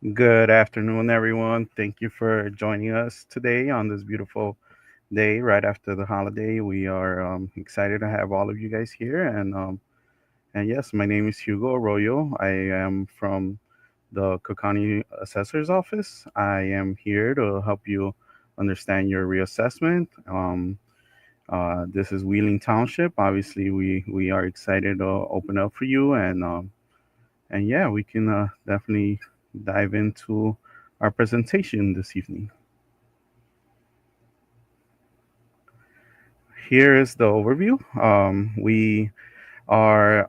Good afternoon, everyone. Thank you for joining us today on this beautiful day right after the holiday. We are excited to have all of you guys here. And yes, my name is Hugo Arroyo. I am from the Cook County Assessor's Office. I am here to help you understand your reassessment. This is Wheeling Township. Obviously, we are excited to open up for you and yeah, we can definitely dive into our presentation this evening. Here is the overview. Are we are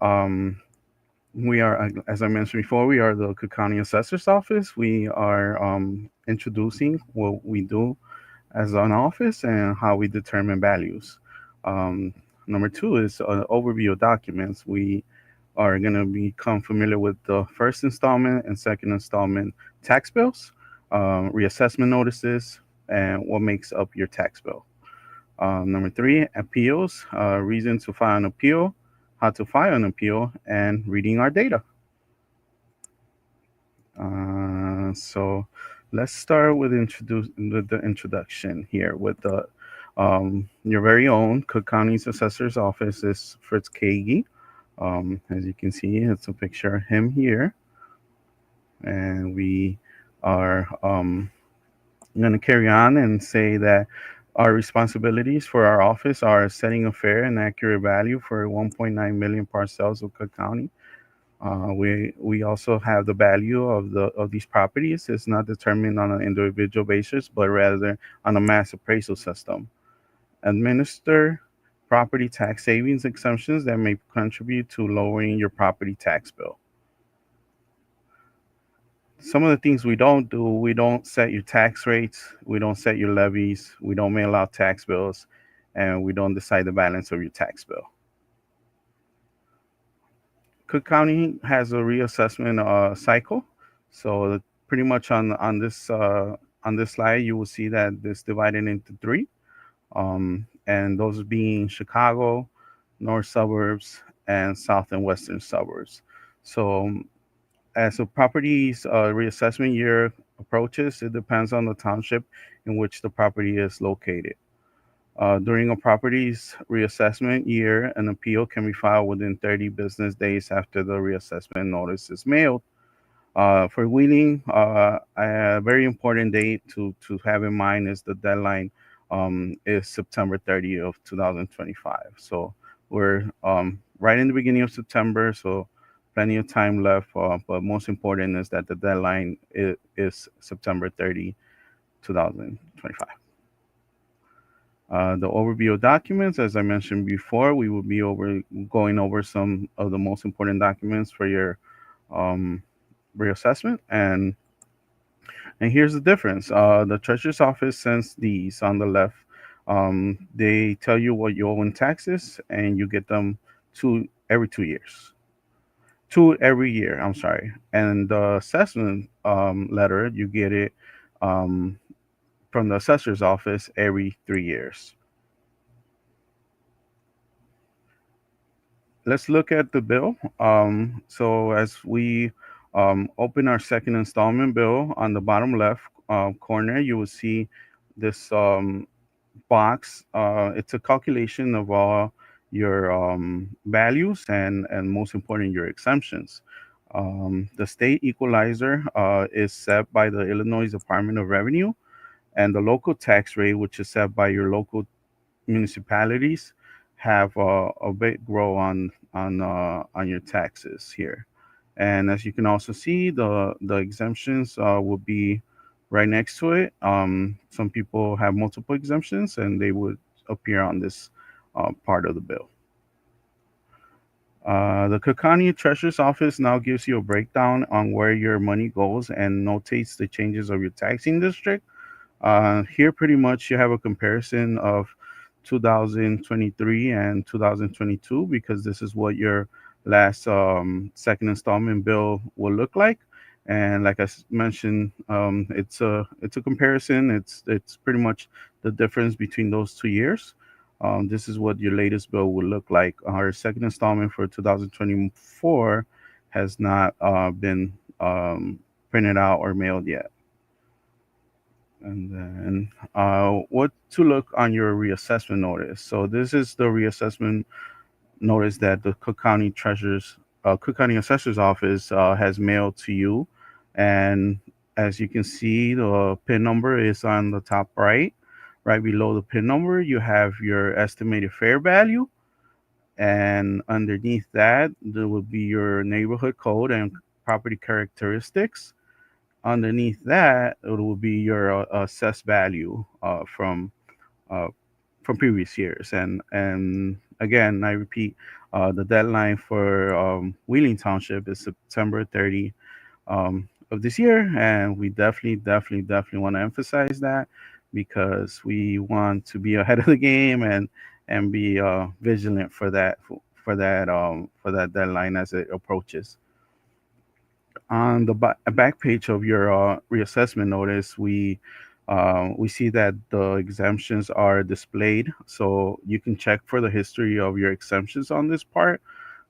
as I mentioned before, we are the Cook County Assessor's Office. We are introducing what we do as an office and how we determine values. Um, Number two is an overview of documents. We are going to become familiar with the first installment and second installment tax bills, reassessment notices, and what makes up your tax bill. Number three, appeals, reason to file an appeal, how to file an appeal, and reading our data. So let's start with the introduction here with the your very own Cook County's Assessor's Office is Fritz Kagi. As you can see, it's a picture of him here, and we are going to carry on and say that our responsibilities for our office are setting a fair and accurate value for 1.9 million parcels of Cook County. We also have the value of these properties is not determined on an individual basis, but rather on a mass appraisal system. Administer property tax savings exemptions that may contribute to lowering your property tax bill. Some of the things we don't do, we don't set your tax rates, we don't set your levies, we don't mail out tax bills, and we don't decide the balance of your tax bill. Cook County has a reassessment cycle, so pretty much on this slide you will see that it's divided into three, and those being Chicago, north suburbs, and south and western suburbs. So as a property's reassessment year approaches, it depends on the township in which the property is located. During a property's reassessment year, an appeal can be filed within 30 business days after the reassessment notice is mailed. For Wheeling, a very important date to have in mind is the deadline is September 30th of 2025. So we're right in the beginning of September, so plenty of time left. But most important is that the deadline is September 30, 2025. The overview of documents, as I mentioned before, we will be going over some of the most important documents for your um, reassessment. And here's the difference. The treasurer's office sends these on the left. They tell you what you owe in taxes, and you get them every 2 years. Two every year. I'm sorry. And the assessment letter, you get it um, from the assessor's office every 3 years. Let's look at the bill. So as we open our second installment bill on the bottom left corner, you will see this box. It's a calculation of all your values and most important, your exemptions. The state equalizer is set by the Illinois Department of Revenue, and the local tax rate, which is set by your local municipalities, have a big grow on your taxes here. And as you can also see, the exemptions will be right next to it. Some people have multiple exemptions, and they would appear on this part of the bill. The Cook County Treasurer's Office now gives you a breakdown on where your money goes and notates the changes of your taxing district. Here, pretty much, you have a comparison of 2023 and 2022 because this is what your last second installment bill will look like. And like mentioned, it's a comparison. It's pretty much the difference between those 2 years. This is what your latest bill will look like. Our second installment for 2024 has not been. printed out or mailed yet. And then what to look on your reassessment notice. So this is the reassessment notice that the Cook County Assessor's Office has mailed to you. And as you can see, the PIN number is on the top right. Right below the PIN number, you have your estimated fair value. And underneath that, there will be your neighborhood code and property characteristics. Underneath that, it will be your assessed value uh, from previous years. And again, I repeat, the deadline for Wheeling Township is September 30 of this year, and we definitely want to emphasize that because we want to be ahead of the game and be vigilant for that deadline as it approaches. On the back page of your reassessment notice, we see that the exemptions are displayed, so you can check for the history of your exemptions on this part.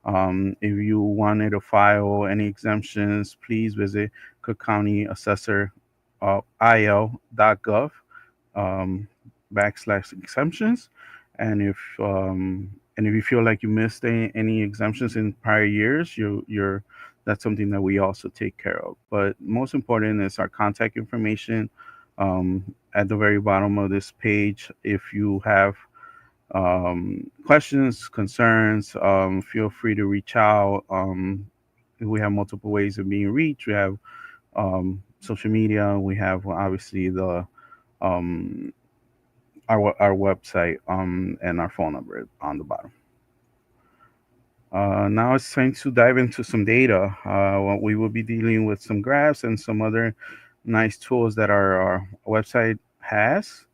If you wanted to file any exemptions, please visit Cook County Assessor il.gov um, backslash exemptions. And if you feel like you missed any exemptions in prior years, you're that's something that we also take care of. But most important is our contact information at the very bottom of this page. If you have questions, concerns, feel free to reach out. We have multiple ways of being reached. We have social media. We have obviously the um, our website and our phone number on the bottom. Now it's time to dive into some data. We will be dealing with some graphs and some other nice tools that our website has.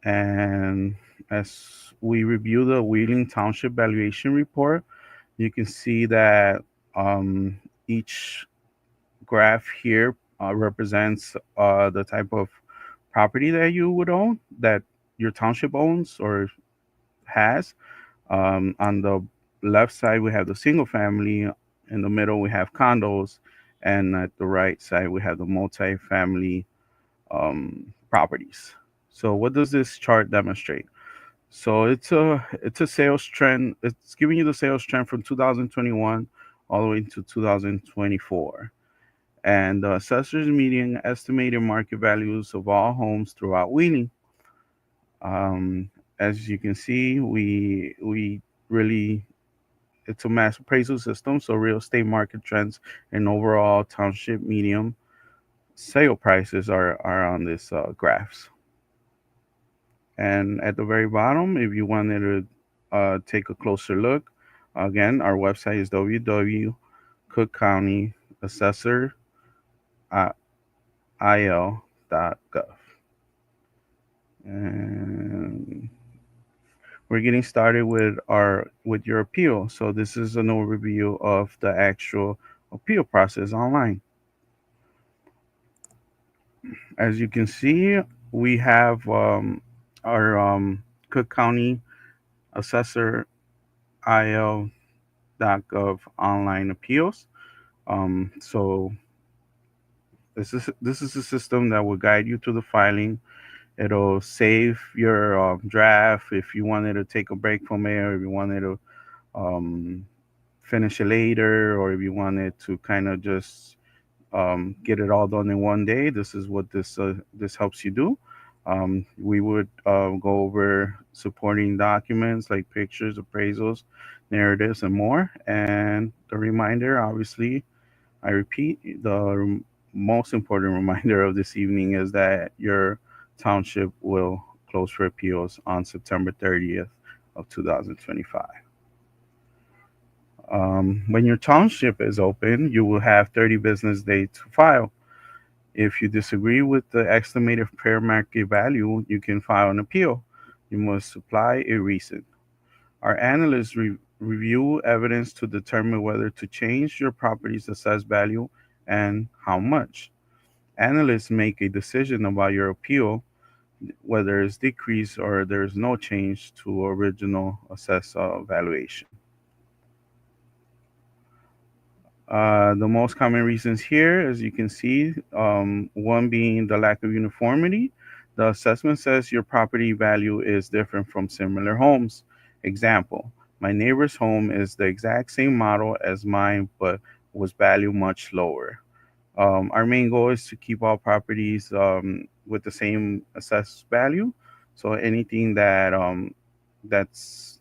And as we review the Wheeling Township valuation report, you can see that each graph here represents the type of property that you would own, that your township owns or has. On the left side, we have the single family. In the middle, we have condos. And at the right side, we have the multi-family properties. So, what does this chart demonstrate? So it's a sales trend. It's giving you the sales trend from 2021 all the way to 2024. And the assessor's median estimated market values of all homes throughout Wheeling. Um, as you can see, we really it's a mass appraisal system, so real estate market trends and overall township medium sale prices are on this graphs. And at the very bottom, if you wanted to take a closer look, again, our website is www.cookcountyassessor.il.gov. And we're getting started with your appeal. So this is an overview of the actual appeal process online. As you can see, we have our Cook County Assessor il.gov online appeals. So this is a system that will guide you through the filing. It'll save your draft if you wanted to take a break from it, or if you wanted to um, finish it later, or if you wanted to kind of just get it all done in one day. This is what this helps you do. We would go over supporting documents like pictures, appraisals, narratives, and more. And the reminder, obviously, I repeat, the most important reminder of this evening is that your township will close for appeals on September 30th of 2025. When your township is open, you will have 30 business days to file. If you disagree with the estimated fair market value, you can file an appeal. You must supply a reason. Our analysts review evidence to determine whether to change your property's assessed value and how much. Analysts make a decision about your appeal, whether it's decreased or there's no change to original assessed valuation. The most common reasons here, as you can see, one being the lack of uniformity. The assessment says your property value is different from similar homes. Example, my neighbor's home is the exact same model as mine, but was valued much lower. Our main goal is to keep all properties with the same assessed value. So anything that's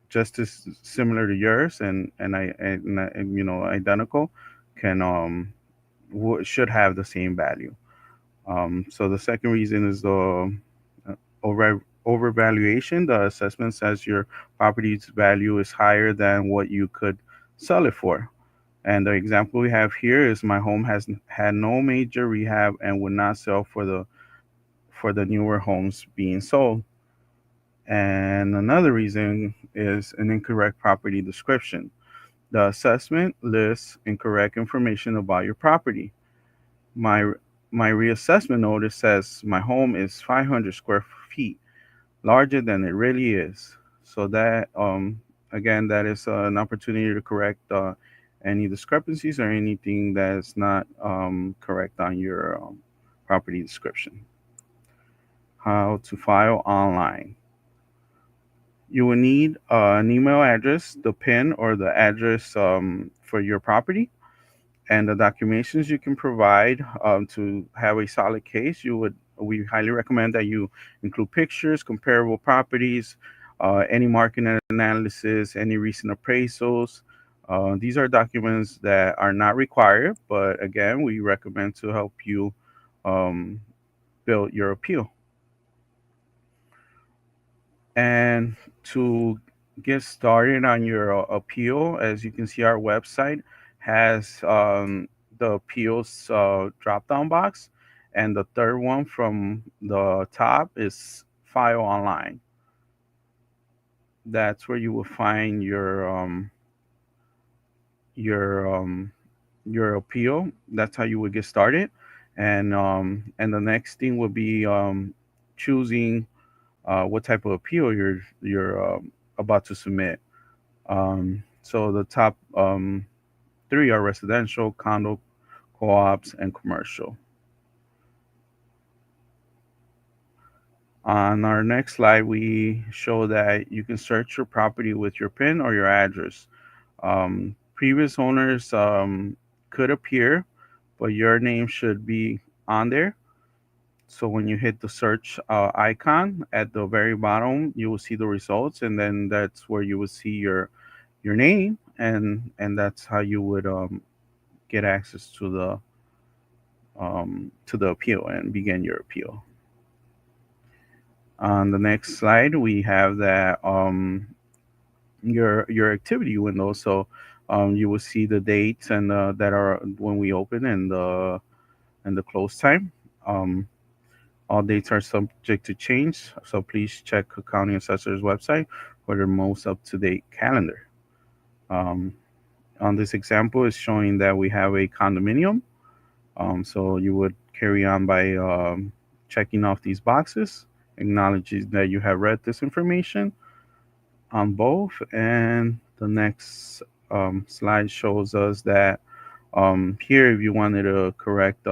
just as similar to yours and identical can should have the same value. So the second reason is the overvaluation. The assessment says your property's value is higher than what you could sell it for. And the example we have here is my home has had no major rehab and would not sell for the newer homes being sold. And another reason is an incorrect property description. The assessment lists incorrect information about your property. My my reassessment notice says my home is 500 square feet, larger than it really is. So that again, that is an opportunity to correct any discrepancies or anything that's not correct on your property description. How to file online. You will need an email address, the PIN or the address for your property, and the documentations you can provide to have a solid case. We highly recommend that you include pictures, comparable properties, any market analysis, any recent appraisals. These are documents that are not required, but again, we recommend to help you um, build your appeal. And to get started on your appeal, as you can see, our website has the appeals drop down box. And the third one from the top is file online. That's where you will find your your appeal. That's how you would get started. And the next thing would be choosing what type of appeal you're about to submit. So the top three are residential, condo, co-ops, and commercial. On our next slide, we show that you can search your property with your PIN or your address. Previous owners could appear, but your name should be on there. So when you hit the search icon at the very bottom, you will see the results, and then that's where you will see your name, and that's how you would get access to the appeal and begin your appeal. On the next slide, we have that your activity window. So you will see the dates and that are when we open and the close time. Um, all dates are subject to change, so please check the county assessor's website for the most up to date calendar. Um, on this example, is showing that we have a condominium. So you would carry on by checking off these boxes, acknowledging that you have read this information on both. And the next slide shows us that here, if you wanted to correct,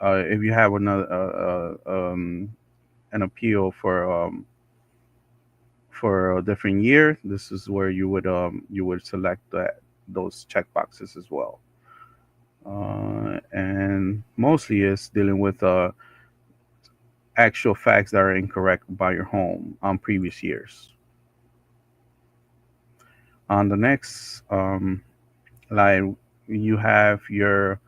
if you have another an appeal for a different year, this is where you would select those check boxes as well. And mostly it's dealing with actual facts that are incorrect about your home on previous years. On the next line, you have your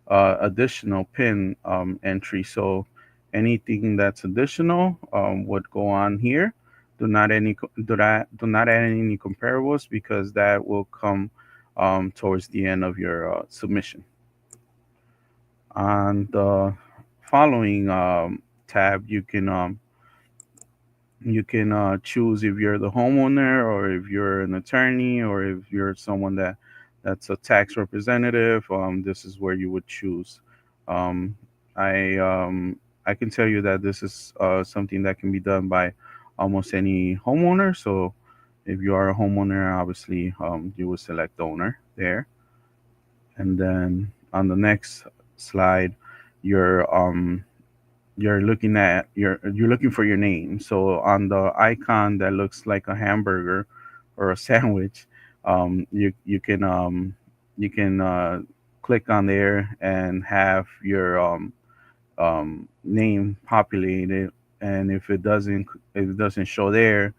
additional PIN entry. So anything that's additional would go on here. Do not add any comparables because that will come towards the end of your submission. On the following tab, you can choose if you're the homeowner or if you're an attorney or if you're someone that's a tax representative. This is where you would choose. Um, I I can tell you that this is something that can be done by almost any homeowner. So if you are a homeowner, obviously you would select owner there. And then on the next slide, you're you're looking for your name. So on the icon that looks like a hamburger or a sandwich, you can click on there and have your name populated. And if it doesn't show there,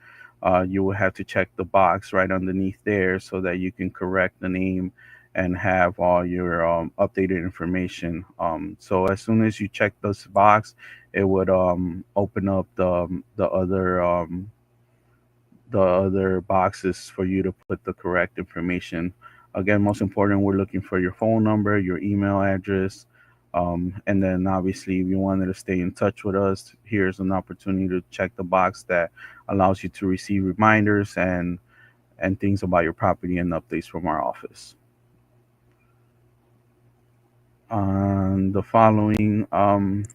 you will have to check the box right underneath there so that you can correct the name and have all your updated information. So as soon as you check this box, it would open up the other boxes for you to put the correct information. Again, most important, we're looking for your phone number, your email address, and then obviously, if you wanted to stay in touch with us, here's an opportunity to check the box that allows you to receive reminders and things about your property and updates from our office. On the following on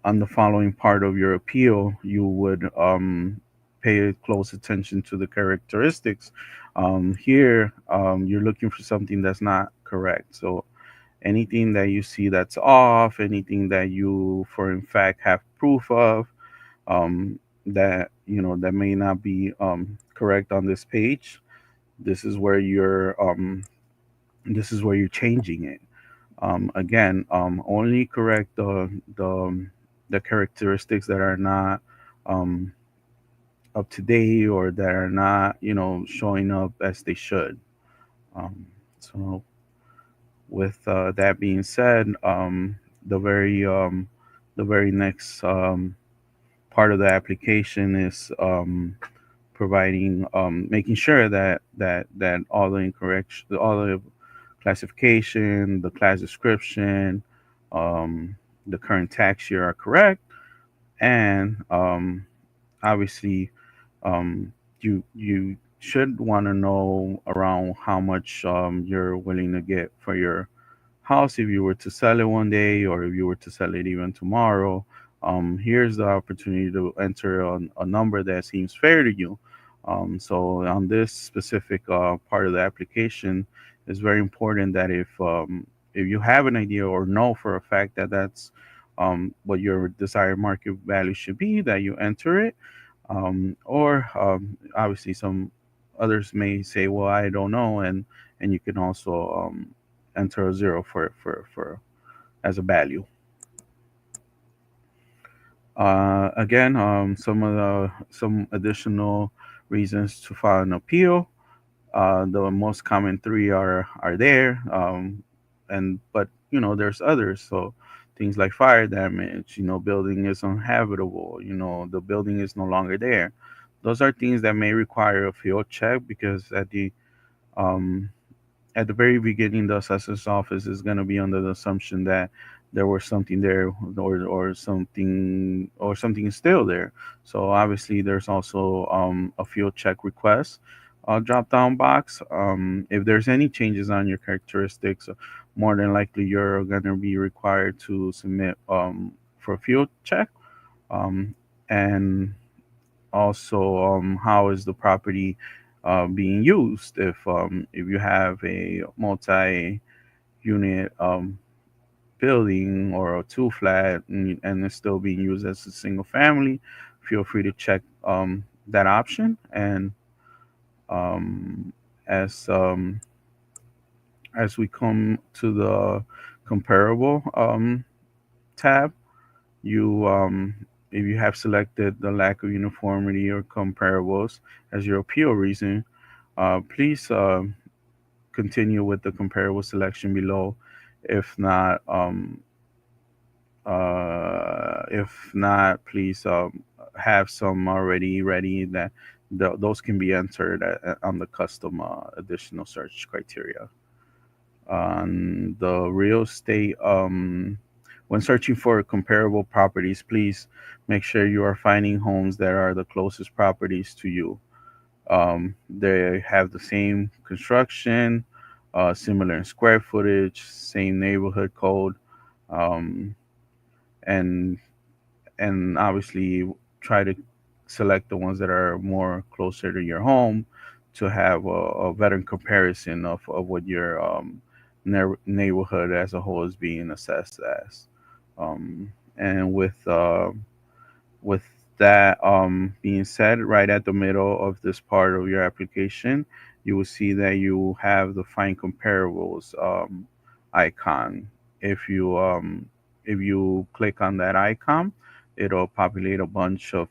the following part of your appeal, you would pay close attention to the characteristics. Here, you're looking for something that's not correct. So anything that you see that's off, anything that you, for in fact, have proof of, that that may not be correct on this page. This is where you're changing it. Again, only correct the characteristics that are not um, up to date or that are not showing up as they should. So with that being said, the very the very next part of the application is providing making sure that all the classification, the class description, um, the current tax year are correct, and obviously um, you should want to know around how much you're willing to get for your house if you were to sell it one day or if you were to sell it even tomorrow. Here's the opportunity to enter a number that seems fair to you. So on this specific part of the application, it's very important that if you have an idea or know for a fact that that's what your desired market value should be, that you enter it. Or obviously some others may say, well, I don't know, and you can also enter a zero for as a value. Again, some additional reasons to file an appeal. The most common three are there, and but there's others. So things like fire damage, building is uninhabitable, the building is no longer there. Those are things that may require a field check because um, at the very beginning, the assessor's office is going to be under the assumption that there was something there, or something is still there. So obviously, there's also a field check request drop down box. If there's any changes on your characteristics, more than likely you're going to be required to submit for a field check. Um, and also, how is the property being used? If you have a multi-unit building or a two flat and it's still being used as a single family, feel free to check that option. And um, as as we come to the comparable tab, you if you have selected the lack of uniformity or comparables as your appeal reason, please continue with the comparable selection below. If not, please have some already ready that those can be entered on the custom additional search criteria. On the real estate, when searching for comparable properties, please make sure you are finding homes that are the closest properties to you. They have the same construction, similar in square footage, same neighborhood code, um, and obviously try to select the ones that are more closer to your home to have a better comparison of what your neighborhood as a whole is being assessed as. And with that being said, right at the middle of this part of your application, you will see that you have the find comparables icon. If you if you click on that icon, it'll populate a bunch of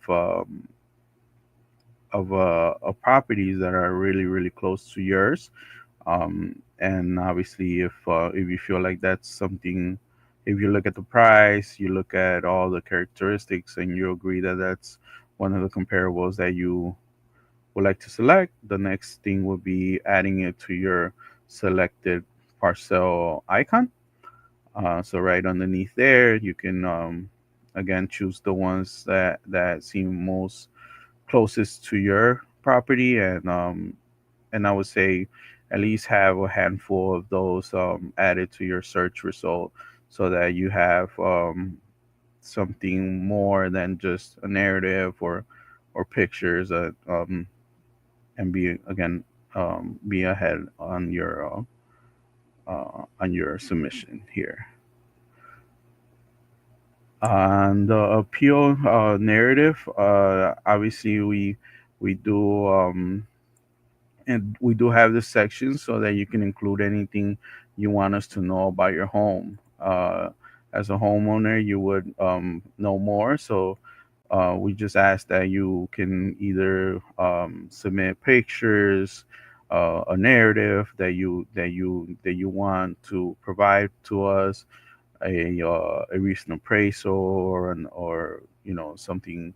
properties that are really close to yours. And obviously, if you feel like that's something, if you look at the price, you look at all the characteristics, and you agree that that's one of the comparables that you would like to select, the next thing would be adding it to your selected parcel icon. So right underneath there, you can again choose the ones that seem most closest to your property, and I would say at least have a handful of those added to your search result, so that you have something more than just a narrative or pictures, and be again be ahead on your submission here. On the appeal narrative, obviously we do. And we do have this section so that you can include anything you want us to know about your home. As a homeowner, you would know more. So we just ask that you can either submit pictures, a narrative that you want to provide to us, a recent appraisal, or something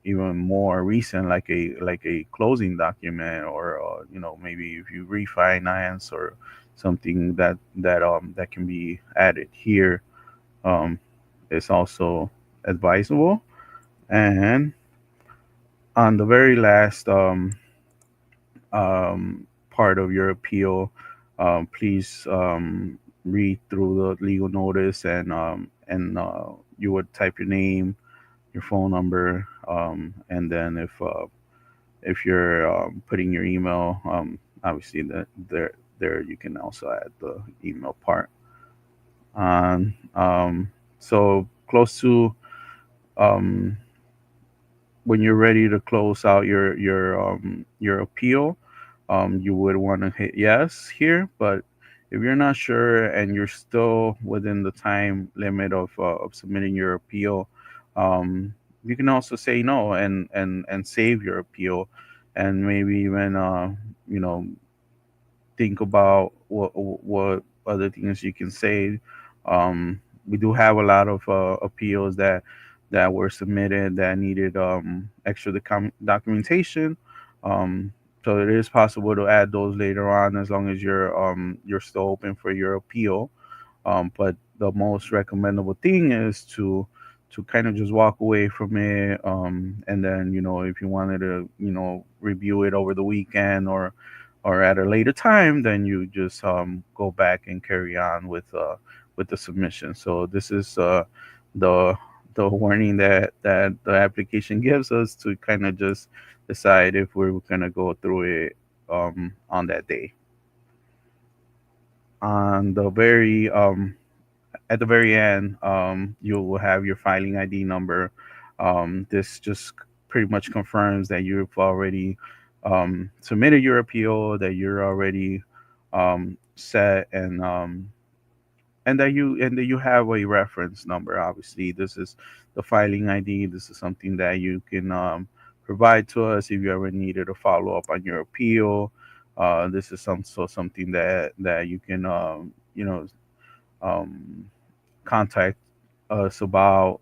even more recent, like a closing document, or maybe if you refinance or something that can be added here. um, is also advisable. And on the very last part of your appeal, please read through the legal notice, and you would type your name, your phone number, and then if you're putting your email, obviously there you can also add the email part. So close to um, when you're ready to close out your appeal, you would want to hit yes here. But if you're not sure and you're still within the time limit of submitting your appeal, you can also say no and save your appeal, and maybe even you know think about what other things you can say. We do have a lot of appeals that were submitted that needed extra documentation. Um, so it is possible to add those later on, as long as you're still open for your appeal. But the most recommendable thing is to kind of just walk away from it, and then if you wanted to review it over the weekend or at a later time, then you just go back and carry on with the submission. So this is the the warning that the application gives us to kind of just decide if we're gonna go through it on that day. On the very At the very end, you will have your filing ID number. This just pretty much confirms that you've already submitted your appeal, that you're already set, and that you have a reference number. Obviously, this is the filing ID. This is something that you can provide to us if you ever needed a follow up on your appeal. This is something that you can um, contact us about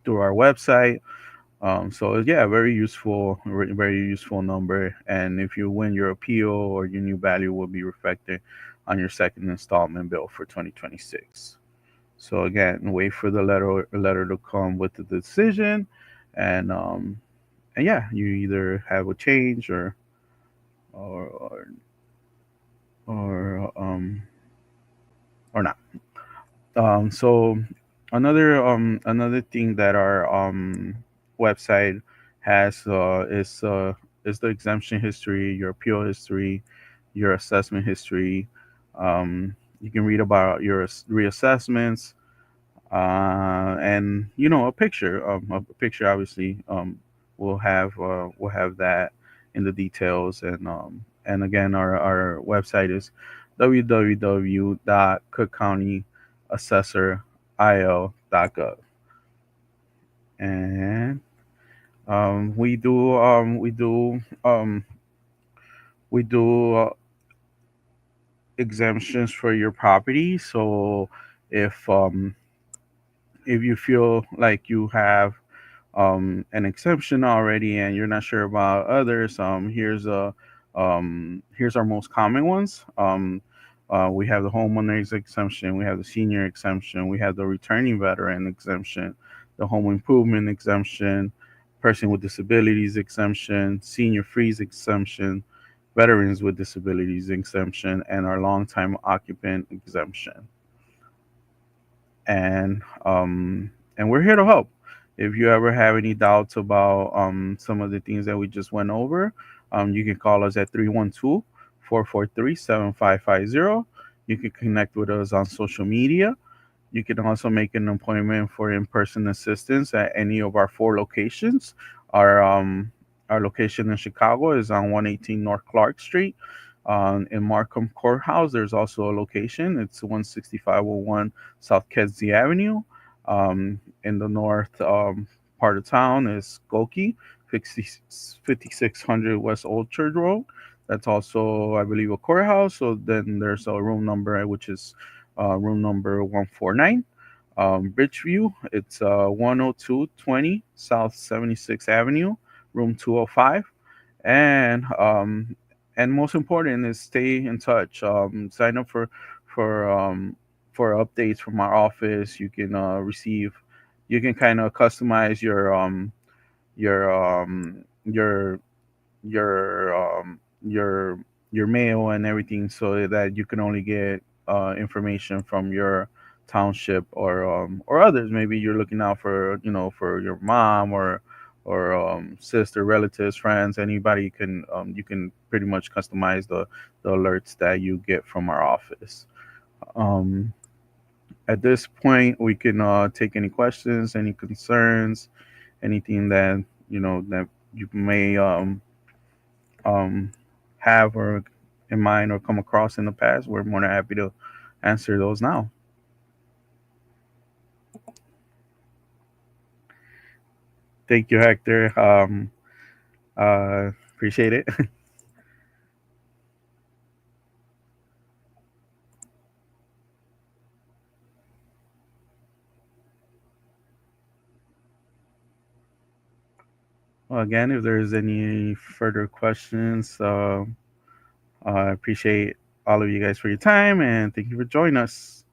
through our website. So yeah, very useful number. And if you win your appeal, or your new value will be reflected on your second installment bill for 2026. So again, wait for the letter to come with the decision, and yeah, you either have a change or or or or not. So another thing that our website has is is the exemption history, your appeal history, your assessment history. You can read about your reassessments, and a picture. A picture obviously will have that in the details, and again, our website is www.cookcountyassessoril.gov, and we do exemptions for your property. So if um, if you feel like you have an exemption already and you're not sure about others, here's our most common ones. We have the homeowners exemption, we have the senior exemption, we have the returning veteran exemption, the home improvement exemption, person with disabilities exemption, senior freeze exemption, veterans with disabilities exemption, and our longtime occupant exemption. And we're here to help. If you ever have any doubts about some of the things that we just went over, you can call us at 312-443-7550. You can connect with us on social media. You can also make an appointment for in-person assistance at any of our four locations. Our um, our location in Chicago is on 118 North Clark Street. In Markham Courthouse, there's also a location. It's 16501 South Kedzie Avenue. In the north part of town is Skokie, 5600 West Old Church Road. That's also, I believe, a courthouse. So then there's a room number, which is room number 149. Bridgeview, it's 10220 South 76th Avenue, room 205. And most important is stay in touch. Sign up for um, for updates from our office. You can you can kind of customize your your mail and everything, so that you can only get information from your township or others. Maybe you're looking out for for your mom or sister, relatives, friends, anybody. You can pretty much customize the alerts that you get from our office. Um, at this point, we can take any questions, any concerns, anything that that you may um, have or in mind or come across in the past. We're more than happy to answer those now. Thank you, Hector. Appreciate it. Well, again, if there's any further questions, I appreciate all of you guys for your time and thank you for joining us.